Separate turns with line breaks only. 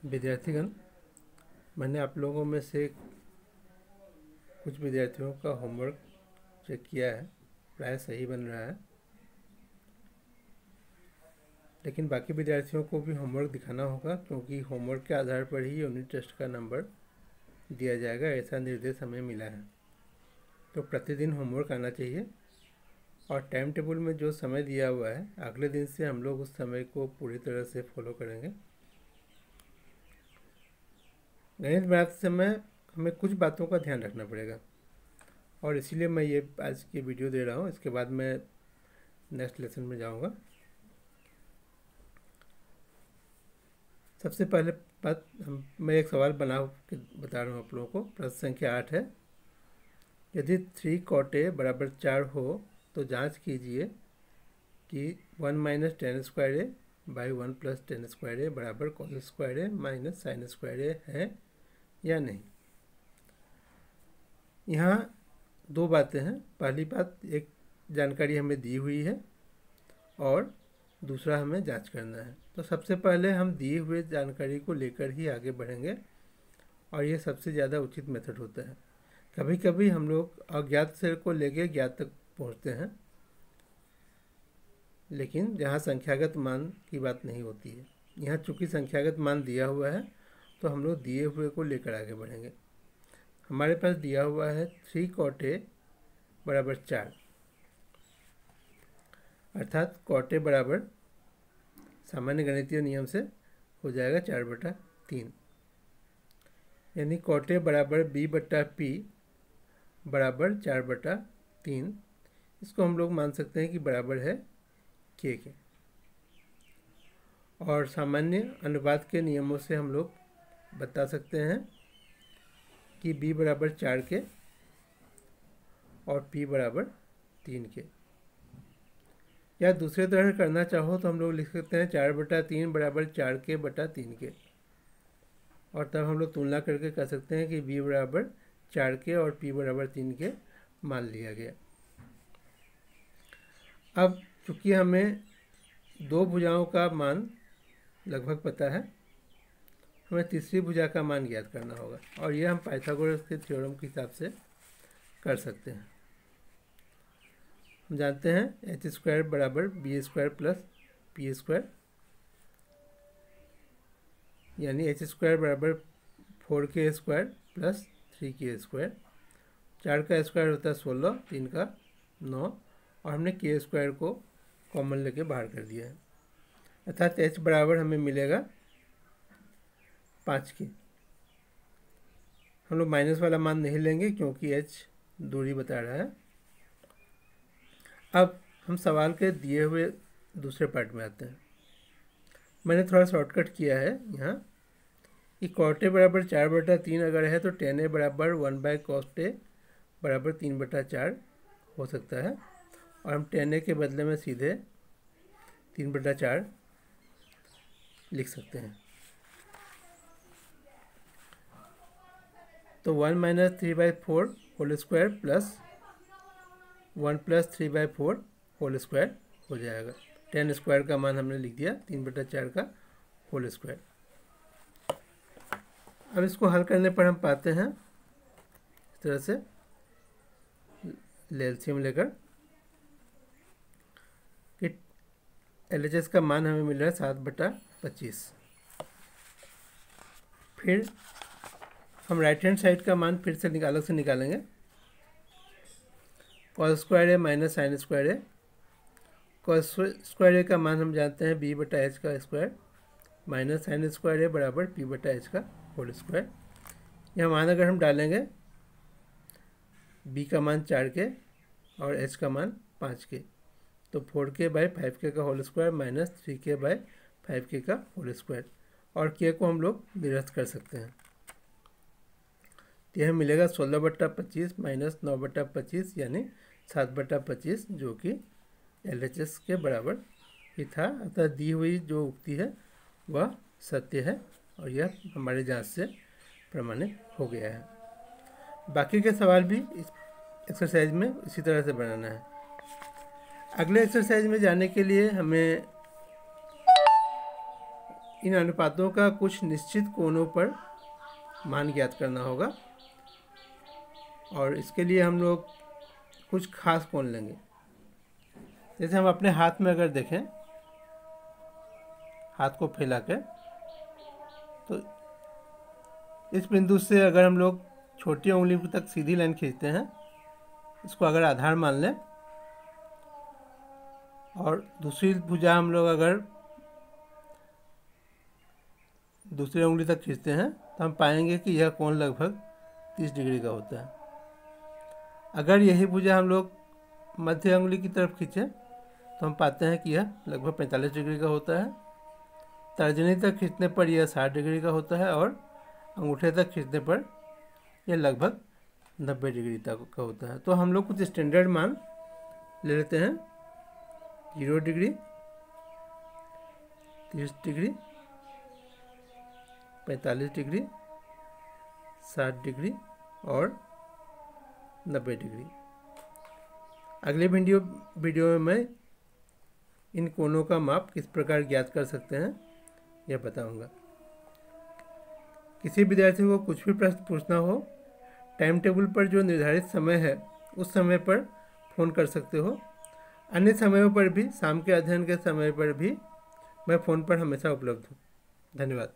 विद्यार्थीगण, मैंने आप लोगों में से कुछ विद्यार्थियों का होमवर्क चेक किया है। प्राय सही बन रहा है, लेकिन बाकी विद्यार्थियों को भी होमवर्क दिखाना होगा, क्योंकि होमवर्क के आधार पर ही यूनिट टेस्ट का नंबर दिया जाएगा, ऐसा निर्देश हमें मिला है। तो प्रतिदिन होमवर्क आना चाहिए और टाइम टेबल में जो समय दिया हुआ है अगले दिन से हम लोग उस समय को पूरी तरह से फॉलो करेंगे। गणित बनाते समय हमें कुछ बातों का ध्यान रखना पड़ेगा और इसीलिए मैं ये आज की वीडियो दे रहा हूँ। इसके बाद मैं नेक्स्ट लेसन में जाऊँगा। सबसे पहले बात मैं एक सवाल बना के बता रहा हूँ आप लोगों को। प्रश्न संख्या 8 है, यदि 3 cot A बराबर 4 हो तो जांच कीजिए कि 1 - tan square A by 1 + tan square A बराबर cos square A minus sine square A है या नहीं। यहाँ दो बातें हैं। पहली बात, एक जानकारी हमें दी हुई है और दूसरा हमें जांच करना है। तो सबसे पहले हम दिए हुए जानकारी को लेकर ही आगे बढ़ेंगे और ये सबसे ज़्यादा उचित मेथड होता है। कभी कभी हम लोग अज्ञात से को लेकर ज्ञात तक पहुँचते हैं, लेकिन जहाँ संख्यागत मान की बात नहीं होती है। यहाँ चूँकि संख्यागत मान दिया हुआ है तो हम लोग दिए हुए को लेकर आगे बढ़ेंगे। हमारे पास दिया हुआ है 3 cot A बराबर 4, अर्थात cot A बराबर सामान्य गणितीय नियम से हो जाएगा 4/3, यानी cot A बराबर B/P बराबर 4/3। इसको हम लोग मान सकते हैं कि बराबर है K के। और सामान्य अनुपात के नियमों से हम लोग बता सकते हैं कि B बराबर 4 के और P बराबर 3 के। या दूसरे तरह करना चाहो तो हम लोग लिख सकते हैं 4/3 बराबर 4K/3 के, और तब हम लोग तुलना करके कह सकते हैं कि B बराबर 4 के और P बराबर 3 के मान लिया गया। अब चूँकि हमें दो भुजाओं का मान लगभग पता है, हमें तीसरी भुजा का मान ज्ञात करना होगा और यह हम पाइथागोरस के थ्योरम के हिसाब से कर सकते हैं। हम जानते हैं h² बराबर b² प्लस p², यानी h² बराबर 4k² प्लस 3k²। 4 का स्क्वायर होता है 16, 3 का 9, और हमने k² को कॉमन लेके बाहर कर दिया है, अर्थात h बराबर हमें मिलेगा 5 के। हम लोग माइनस वाला मान नहीं लेंगे क्योंकि h दूरी बता रहा है। अब हम सवाल के दिए हुए दूसरे पार्ट में आते हैं। मैंने थोड़ा शॉर्टकट किया है यहाँ कि cot A बराबर 4/3 अगर है तो tan A बराबर 1/cos A बराबर 3/4 हो सकता है, और हम tan A के बदले में सीधे 3/4 लिख सकते हैं। तो 1 - 3/4 whole square plus 1 + 3/4 whole square हो जाएगा। tan स्क्वायर का मान हमने लिख दिया 3/4 का होल स्क्वायर। अब इसको हल करने पर हम पाते हैं इस तरह से एलसीएम लेकर कि LHS का मान हमें मिल रहा है 7/25। फिर हम राइट हैंड साइड का मान फिर से अलग से निकालेंगे। cos square A minus sine square A. cos square ए का मान हम जानते हैं b/h का square minus sine square A बराबर p/h का होल स्क्वायर। यह मान अगर हम डालेंगे, b का मान 4 के और h का मान 5 के, तो 4k/5k का होल स्क्वायर माइनस 3k/5k का होल स्क्वायर, और k को हम लोग निरस्त कर सकते हैं। तो यह मिलेगा 16/25 माइनस 9/25 यानी 7/25, जो कि LHS के बराबर ही था। अतः दी हुई जो उक्ति है वह सत्य है और यह हमारे जांच से प्रमाणित हो गया है। बाकी के सवाल भी इस एक्सरसाइज में इसी तरह से बनाना है। अगले एक्सरसाइज में जाने के लिए हमें इन अनुपातों का कुछ निश्चित कोणों पर मान ज्ञात करना होगा और इसके लिए हम लोग कुछ खास कोण लेंगे। जैसे हम अपने हाथ में अगर देखें, हाथ को फैला के, तो इस बिंदु से अगर हम लोग छोटी उंगली तक सीधी लाइन खींचते हैं, इसको अगर आधार मान लें, और दूसरी भुजा हम लोग अगर दूसरी उंगली तक खींचते हैं तो हम पाएंगे कि यह कोण लगभग 30 डिग्री का होता है। अगर यही भुजा हम लोग मध्य उंगली की तरफ खींचें तो हम पाते हैं कि यह लगभग 45 डिग्री का होता है। तर्जनी तक खींचने पर यह 60 डिग्री का होता है और अंगूठे तक खींचने पर यह लगभग 90 डिग्री तक का होता है। तो हम लोग कुछ स्टैंडर्ड मान ले लेते हैं। 0 डिग्री, 30 डिग्री, 45 डिग्री, 60 डिग्री और 90 डिग्री। अगले वीडियो में मैं इन कोणों का माप किस प्रकार ज्ञात कर सकते हैं यह बताऊंगा। किसी विद्यार्थी को कुछ भी प्रश्न पूछना हो, टाइम टेबल पर जो निर्धारित समय है उस समय पर फ़ोन कर सकते हो। अन्य समयों पर भी, शाम के अध्ययन के समय पर भी मैं फ़ोन पर हमेशा उपलब्ध हूँ। धन्यवाद।